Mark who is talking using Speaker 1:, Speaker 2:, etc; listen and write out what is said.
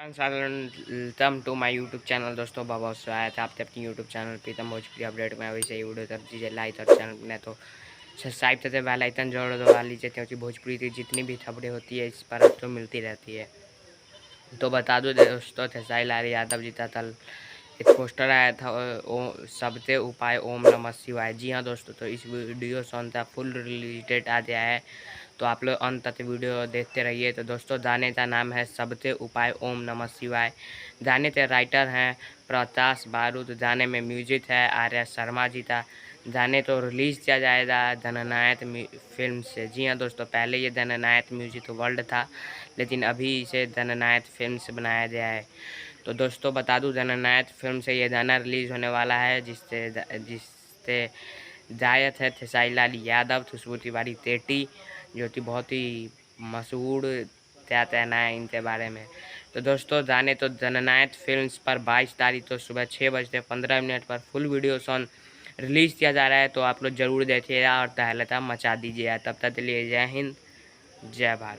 Speaker 1: Welcome to my YouTube channel. दोस्तों बहुत स्वागत है आपके अपनी YouTube channel Pritam Bhojpuri update में। वैसे ही वीडियो कर दीजिए लाइक और चैनल ने तो सब्सक्राइब करते बेल आइकन जोड़ दबा लीजिए, क्योंकि भोजपुरी की जितनी भी खबरें होती है इस पर आपको मिलती रहती है। तो बता दो दोस्तों, खेसारी लाल यादव जी का कल एक पोस्टर आया था, सबसे उपाय ओम नमः शिवाय। जी हाँ दोस्तों, तो इस वीडियो सॉन्ग का फुल रिलीज डेट आ गया है, तो आप लोग अंत तक वीडियो देखते रहिए। तो दोस्तों गाने का नाम है सबसे उपाय ओम नमः शिवाय। गाने के राइटर हैं प्रकाश बारूद, गाने में म्यूजिक है आर्या शर्मा जी का। गाने तो रिलीज़ किया जाएगा जननायक फिल्म से। जी हाँ दोस्तों, पहले ये जननायक म्यूजिक वर्ल्ड था, लेकिन अभी इसे जननायक फिल्म से बनाया गया है। तो दोस्तों बता दूं, जननायक फिल्म से ये गाना रिलीज़ होने वाला है, जिससे जिससे गायक है खेसारी लाल यादव, खुशबू तिवारी तेटी, जो कि बहुत ही मशहूर क्या कहना है इनके बारे में। तो दोस्तों जाने तो जननायक फिल्म्स पर 22 तारीख को सुबह 6:15 पर फुल वीडियो सॉन्ग रिलीज़ किया जा रहा है, तो आप लोग ज़रूर देखिएगा और तहलका मचा दीजिएगा। तब तक के लिए जय हिंद, जय भारत।